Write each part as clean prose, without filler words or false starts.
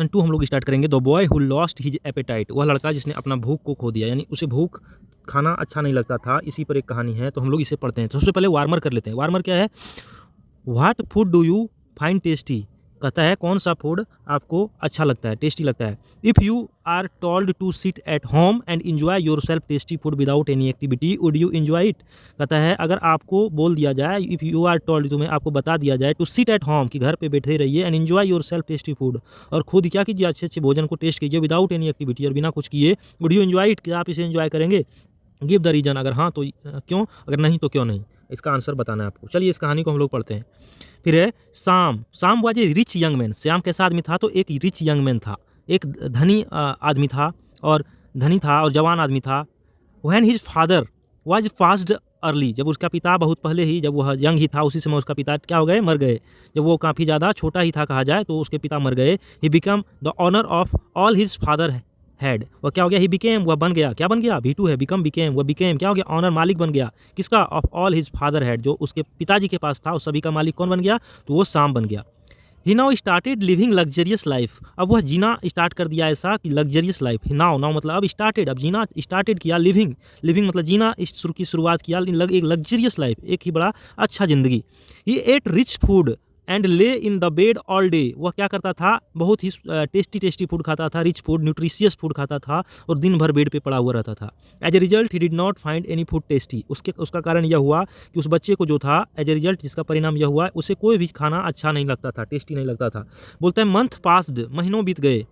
Lesson 2 हम लोग start करेंगे। The boy who lost his appetite, वह लड़का जिसने अपना भूख को खो दिया, यानी उसे भूख खाना अच्छा नहीं लगता था, इसी पर एक कहानी है। तो हम लोग इसे पढ़ते हैं। तो सबसे पहले वार्मर कर लेते हैं। वार्मर क्या है? What food do you find tasty, कहता है कौन सा फूड आपको अच्छा लगता है, टेस्टी लगता है। If you are told to sit at home and enjoy your self tasty food without any activity would you enjoy it, कहता है अगर आपको बोल दिया जाए, इफ़ यू आर टोल्ड, तुम्हें आपको बता दिया जाए टू सिट एट होम, कि घर पे बैठे रहिए, and enjoy your self tasty food, और खुद क्या कीजिए, अच्छे अच्छे भोजन को टेस्ट कीजिए, विदाउट एनी एक्टिविटी, और बिना कुछ किए, वुड यू एंजॉय इट, क्या आप इसे एंजॉय करेंगे? गिव द रीजन, अगर हाँ तो क्यों, अगर नहीं तो क्यों नहीं, इसका आंसर बताना है आपको। चलिए इस कहानी को हम लोग पढ़ते हैं। फिर है साम was a rich young man, Shyam कैसा आदमी था? तो एक रिच यंग मैन था, एक धनी आदमी था, और धनी था और जवान आदमी था। When his father was passed early, जब उसका पिता बहुत पहले ही, जब वह यंग ही था उसी समय उसका पिता क्या हो गए, मर गए। जब वो काफ़ी ज़्यादा छोटा ही था कहा जाए तो उसके पिता मर गए। He become the owner of all his father had, वह क्या हो गया? ही बिकेम, वह बन गया, क्या बन गया? V2 है, बिकम बिकेम, वह बिकेम क्या हो गया? ऑनर, मालिक बन गया। किसका? Of all his father had, जो उसके पिताजी के पास था उस सभी का मालिक कौन बन गया? तो वो साम बन गया। He now started living luxurious life, अब वह जीना स्टार्ट कर दिया ऐसा कि लग्जरियस लाइफ। नाउ नाउ मतलब अब स्टार्टेड, अब जीना स्टार्टेड किया। लिविंग लिविंग मतलब जीना की शुरुआत किया, एक लग्जरियस लाइफ, एक ही बड़ा अच्छा जिंदगी। ही एट रिच फूड एंड ले in the bed all day, वह क्या करता था? बहुत ही टेस्टी टेस्टी फूड खाता था, रिच फूड, न्यूट्रिशियस फूड खाता था, और दिन भर बेड पे पड़ा हुआ रहता था। As a result he did not find any food tasty, उसका कारण यह हुआ कि उस बच्चे को जो था, एज ए रिजल्ट जिसका परिणाम यह हुआ, उसे कोई भी खाना अच्छा नहीं लगता था, टेस्टी नहीं लगता था। बोलता है मंथ पास्ड, महीनों बीत गए।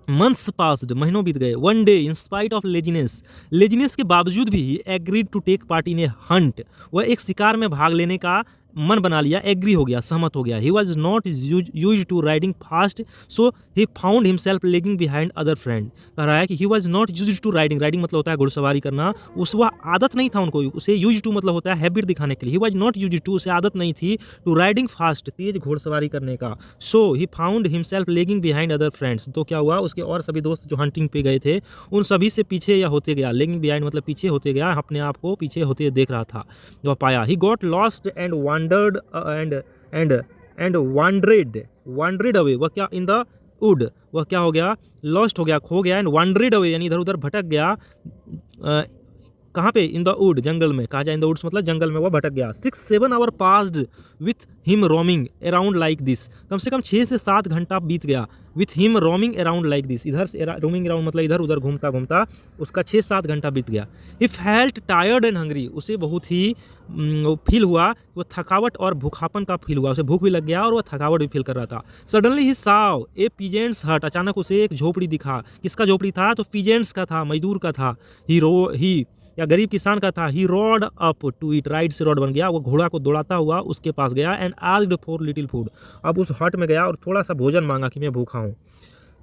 मंथ्स पास्ड, महीनों बीत गए। One day in spite of laziness के बावजूद भी agreed to take part in a hunt, वह एक शिकार में भाग लेने का मन बना लिया, एग्री हो गया, सहमत हो गया। He was not use to riding fast, so he found himself lagging behind other friend, कह रहा है कि he was not use to riding, riding मतलब होता है घुड़सवारी करना, उस वह आदत नहीं था उनको, उसे यूज टू मतलब होता है हैबिट दिखाने के लिए। He was not use to, उसे आदत नहीं थी, टू राइडिंग फास्ट, तेज घुड़सवारी करने का। So he found himself lagging behind other friends, तो क्या हुआ, उसके और सभी दोस्त जो हंटिंग पे गए थे उन सभी से पीछे या होते गया। लेगिंग बिहाइंड मतलब पीछे होते गया, अपने आप को पीछे होते देख रहा था, जो पाया। He got lost and wandered and wandered away, वह क्या? इन द वुड, वह क्या हो गया? लॉस्ट हो गया, खो गया। एंड वांडरेड अवे यानी इधर उधर भटक गया। कहाँ पे? इन द वुड, जंगल में, कहा जाए इन द वुड्स मतलब जंगल में वह भटक गया। 6-7 hour passed with him roaming around like this, कम से कम 6 से 7 घंटा बीत गया। With him roaming around like this, इधर से रोमिंग अराउंड मतलब इधर उधर घूमता घूमता उसका 6-7 घंटा बीत गया। He felt tired and hungry, उसे बहुत ही फील हुआ, वो थकावट और भूखापन का फील हुआ, उसे भूख भी लग गया और वह थकावट भी फील कर रहा था। सडनली ही साव ए पीजेंट्स हट, अचानक उसे एक झोपड़ी दिखा। किसका झोपड़ी था? तो पीजेंट्स का था, मजदूर का था। ही या गरीब किसान का था। He rode up to it, ride से रॉड बन गया, वो घोड़ा को दौड़ाता हुआ उसके पास गया। And asked for little food, अब उस हट में गया और थोड़ा सा भोजन मांगा कि मैं भूखा हूँ।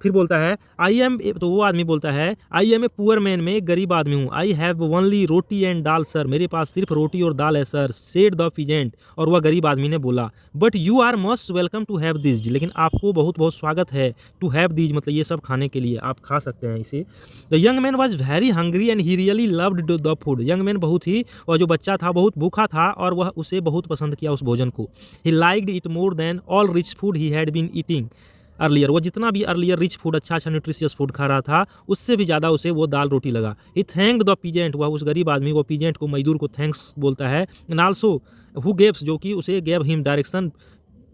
फिर बोलता है आई एम, तो वो आदमी बोलता है I am a poor man, मैं एक गरीब आदमी हूँ। I have only roti and dal sir, मेरे पास सिर्फ रोटी और दाल है सर। सेड द पीजेंट, और वह गरीब आदमी ने बोला। But you are most welcome to have this, लेकिन आपको बहुत बहुत स्वागत है। टू हैव दिस मतलब ये सब खाने के लिए, आप खा सकते हैं इसे। The young man was very hungry and he really loved the food, young man बहुत ही, और जो बच्चा था बहुत भूखा था और वह उसे बहुत पसंद किया उस भोजन को। He liked it more than all rich food he had been eating earlier, वो जितना भी अर्लियर रिच फूड, अच्छा अच्छा न्यूट्रिशियस फूड खा रहा था, उससे भी ज़्यादा उसे वो दाल रोटी लगा। ही थैंक्ड द पीजेंट, वह उस गरीब आदमी को, पीजेंट को, मजदूर को थैंक्स बोलता है। एंड आल्सो हु गेव्स, जो कि उसे gave him direction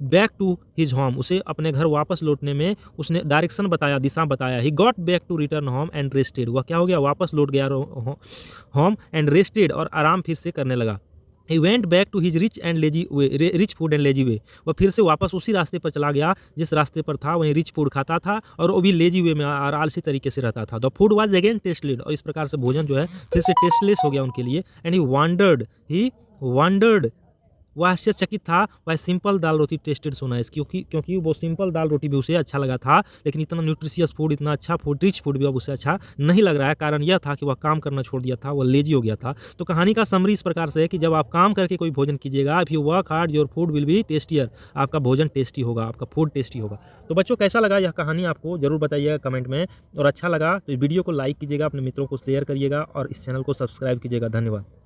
back to his home, उसे अपने घर वापस लौटने में उसने डायरेक्शन बताया, दिशा बताया। He got back to return home and rested, वह क्या हो गया? वापस लौट गया होम एंड रेस्टेड, और आराम फिर से करने लगा। He went back to his rich food and lazy way, वह फिर से वापस उसी रास्ते पर चला गया जिस रास्ते पर था, वहीं रिच फूड खाता था और वो भी लेजी वे में और आलसी तरीके से रहता था। The food was again tasteless, और इस प्रकार से भोजन जो है फिर से टेस्टलेस हो गया उनके लिए। एंड ही वांडर्ड, वह आश्चर्यचकित था, वह सिंपल दाल रोटी टेस्टेड सो नाइस, क्योंकि वो सिंपल दाल रोटी भी उसे अच्छा लगा था, लेकिन इतना न्यूट्रिशियस फूड, इतना अच्छा फूड, रिच फूड भी अब उसे अच्छा नहीं लग रहा है। कारण यह था कि वह काम करना छोड़ दिया था, वह लेजी हो गया था। तो कहानी का समरी इस प्रकार से है कि जब आप काम करके कोई भोजन कीजिएगा, if you work hard your food will be tastier, आपका भोजन टेस्टी होगा, आपका फूड टेस्टी होगा। तो बच्चों कैसा लगा यह कहानी आपको जरूर बताइएगा कमेंट में, और अच्छा लगा तो वीडियो को लाइक कीजिएगा, अपने मित्रों को शेयर करिएगा और इस चैनल को सब्सक्राइब कीजिएगा। धन्यवाद।